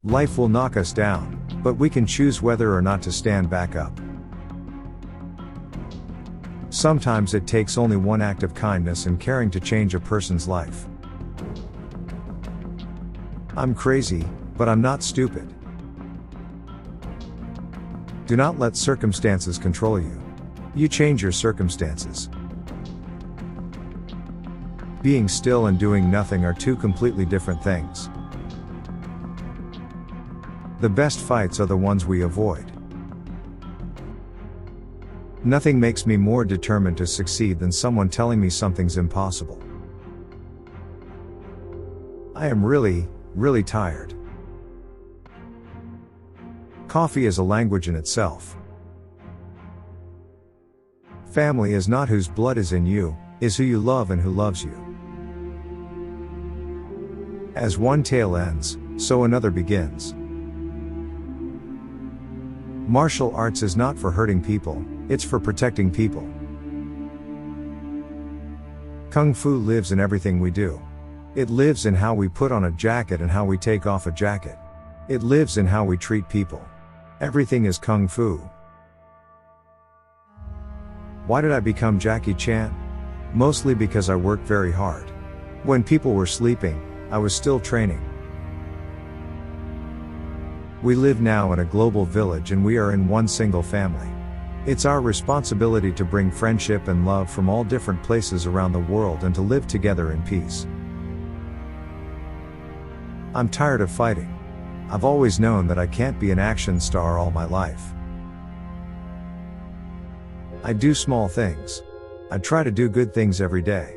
Life will knock us down, but we can choose whether or not to stand back up. Sometimes it takes only one act of kindness and caring to change a person's life. I'm crazy, but I'm not stupid. Do not let circumstances control you. You change your circumstances. Being still and doing nothing are two completely different things. The best fights are the ones we avoid. Nothing makes me more determined to succeed than someone telling me something's impossible. I am really tired. Coffee is a language in itself. Family is not whose blood is in you, is who you love and who loves you. As one tale ends, so another begins. Martial arts is not for hurting people, it's for protecting people. Kung Fu lives in everything we do. It lives in how we put on a jacket and how we take off a jacket. It lives in how we treat people. Everything is Kung Fu. Why did I become Jackie Chan? Mostly because I worked very hard. When people were sleeping, I was still training. We live now in a global village and we are in one single family. It's our responsibility to bring friendship and love from all different places around the world and to live together in peace. I'm tired of fighting. I've always known that I can't be an action star all my life. I do small things. I try to do good things every day.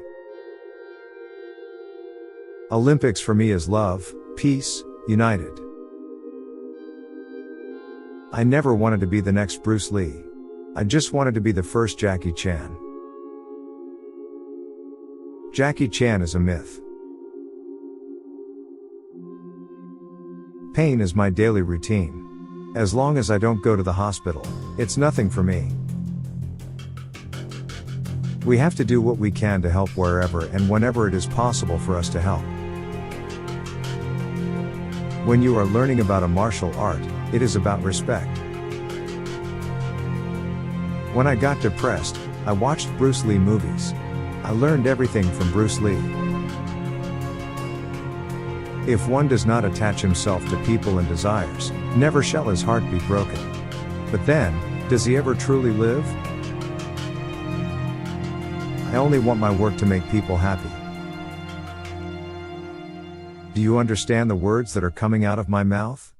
Olympics for me is love, peace, united. I never wanted to be the next Bruce Lee. I just wanted to be the first Jackie Chan. Jackie Chan is a myth. Pain is my daily routine. As long as I don't go to the hospital, it's nothing for me. We have to do what we can to help wherever and whenever it is possible for us to help. When you are learning about a martial art, it is about respect. When I got depressed, I watched Bruce Lee movies. I learned everything from Bruce Lee. If one does not attach himself to people and desires, never shall his heart be broken. But then, does he ever truly live? I only want my work to make people happy. Do you understand the words that are coming out of my mouth?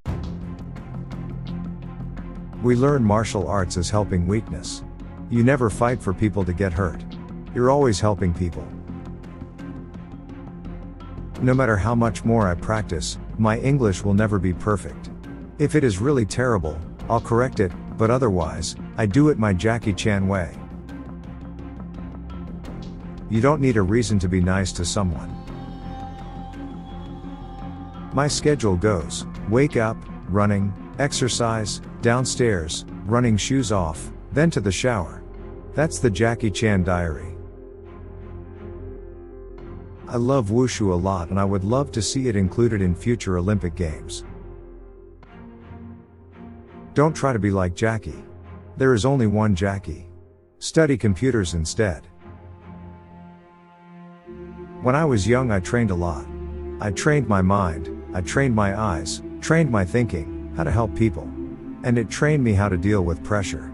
We learn martial arts as helping weakness. You never fight for people to get hurt. You're always helping people. No matter how much more I practice, my English will never be perfect. If it is really terrible, I'll correct it, but otherwise, I do it my Jackie Chan way. You don't need a reason to be nice to someone. My schedule goes: wake up, running, exercise, downstairs, running shoes off, then to the shower. That's the Jackie Chan diary. I love wushu a lot and I would love to see it included in future Olympic Games. Don't try to be like Jackie. There is only one Jackie. Study computers instead. When I was young I trained a lot. I trained my mind, I trained my eyes, trained my thinking, how to help people. And it trained me how to deal with pressure.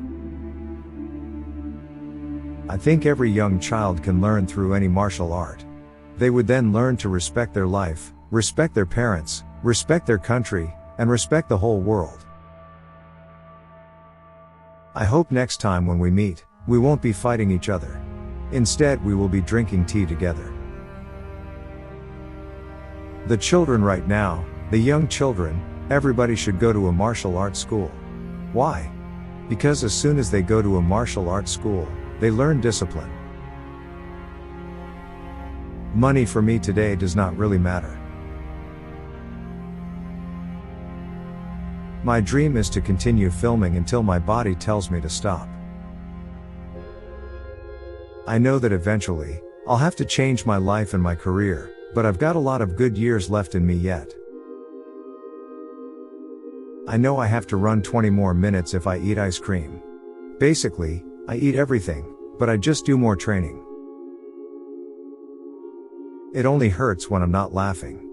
I think every young child can learn through any martial art. They would then learn to respect their life, respect their parents, respect their country, and respect the whole world. I hope next time when we meet, we won't be fighting each other. Instead, we will be drinking tea together. The children right now, the young children, everybody should go to a martial arts school. Why? Because as soon as they go to a martial arts school, they learn discipline. Money for me today does not really matter. My dream is to continue filming until my body tells me to stop. I know that eventually, I'll have to change my life and my career, but I've got a lot of good years left in me yet. I know I have to run 20 more minutes if I eat ice cream. Basically, I eat everything, but I just do more training. It only hurts when I'm not laughing.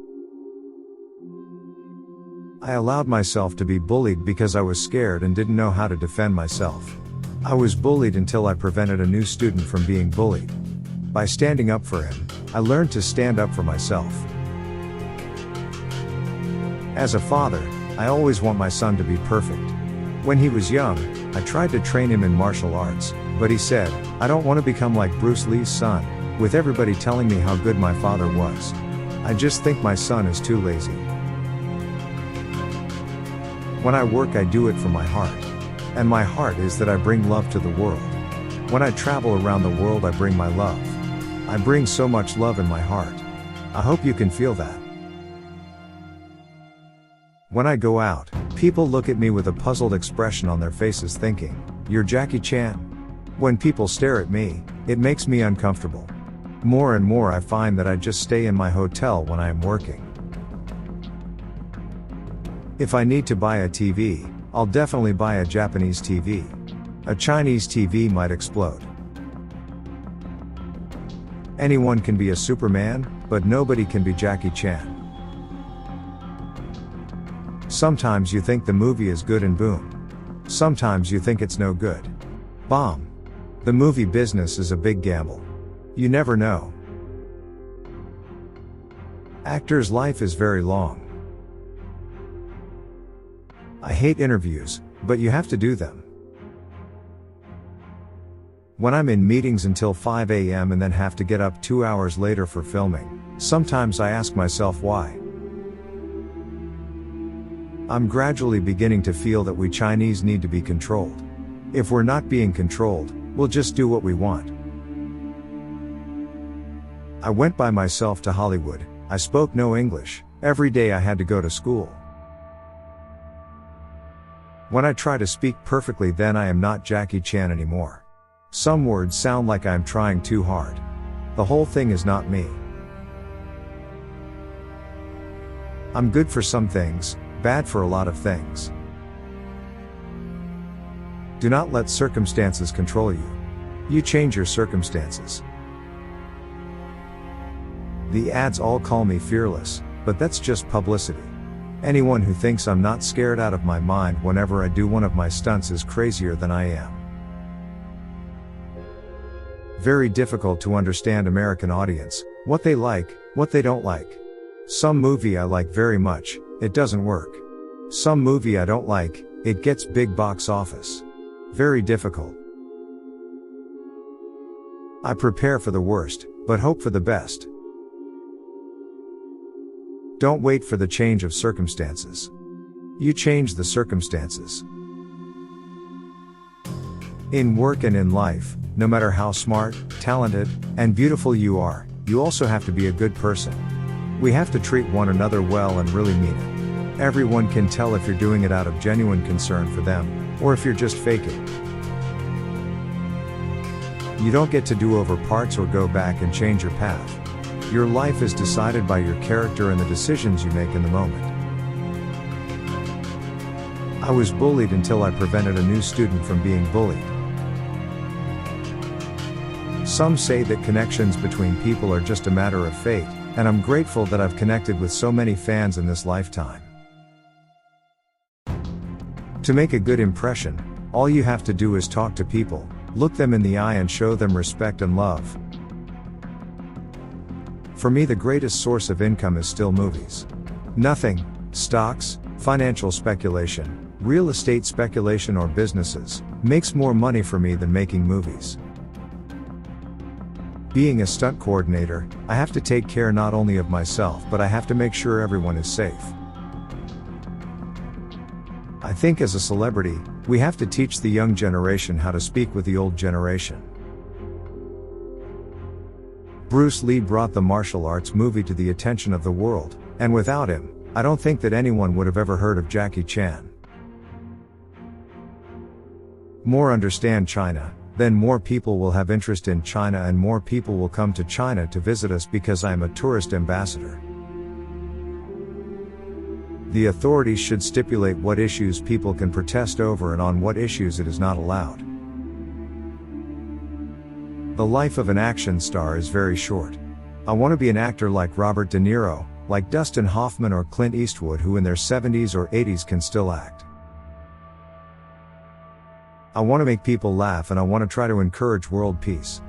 I allowed myself to be bullied because I was scared and didn't know how to defend myself. I was bullied until I prevented a new student from being bullied. By standing up for him, I learned to stand up for myself. As a father, I always want my son to be perfect. When he was young, I tried to train him in martial arts, but he said, "I don't want to become like Bruce Lee's son," with everybody telling me how good my father was. I just think my son is too lazy. When I work, I do it from my heart. And my heart is that I bring love to the world. When I travel around the world, I bring my love. I bring so much love in my heart. I hope you can feel that. When I go out, people look at me with a puzzled expression on their faces thinking, "You're Jackie Chan?" When people stare at me, it makes me uncomfortable. More and more I find that I just stay in my hotel when I am working. If I need to buy a TV, I'll definitely buy a Japanese TV. A Chinese TV might explode. Anyone can be a Superman, but nobody can be Jackie Chan. Sometimes you think the movie is good and boom. Sometimes you think it's no good. Bomb. The movie business is a big gamble. You never know. Actor's life is very long. I hate interviews, but you have to do them. When I'm in meetings until 5 a.m. and then have to get up 2 hours later for filming, sometimes I ask myself why. I'm gradually beginning to feel that we Chinese need to be controlled. If we're not being controlled, we'll just do what we want. I went by myself to Hollywood. I spoke no English. Every day I had to go to school. When I try to speak perfectly, then I am not Jackie Chan anymore. Some words sound like I'm trying too hard. The whole thing is not me. I'm good for some things, bad for a lot of things. Do not let circumstances control you. You change your circumstances. The ads all call me fearless, but that's just publicity. Anyone who thinks I'm not scared out of my mind whenever I do one of my stunts is crazier than I am. Very difficult to understand American audience, what they like, what they don't like. Some movie I like very much, it doesn't work. Some movie I don't like, it gets big box office. Very difficult. I prepare for the worst, but hope for the best. Don't wait for the change of circumstances. You change the circumstances. In work and in life, no matter how smart, talented, and beautiful you are, you also have to be a good person. We have to treat one another well and really mean it. Everyone can tell if you're doing it out of genuine concern for them, or if you're just faking. You don't get to do over parts or go back and change your path. Your life is decided by your character and the decisions you make in the moment. I was bullied until I prevented a new student from being bullied. Some say that connections between people are just a matter of fate, and I'm grateful that I've connected with so many fans in this lifetime. To make a good impression, all you have to do is talk to people, look them in the eye and show them respect and love. For me, the greatest source of income is still movies. Nothing, stocks, financial speculation, real estate speculation or businesses, makes more money for me than making movies. Being a stunt coordinator, I have to take care not only of myself but I have to make sure everyone is safe. I think as a celebrity, we have to teach the young generation how to speak with the old generation. Bruce Lee brought the martial arts movie to the attention of the world, and without him, I don't think that anyone would have ever heard of Jackie Chan. More understand China, then more people will have interest in China and more people will come to China to visit us because I am a tourist ambassador. The authorities should stipulate what issues people can protest over and on what issues it is not allowed. The life of an action star is very short. I want to be an actor like Robert De Niro, like Dustin Hoffman or Clint Eastwood, who in their 70s or 80s can still act. I want to make people laugh, and I want to try to encourage world peace.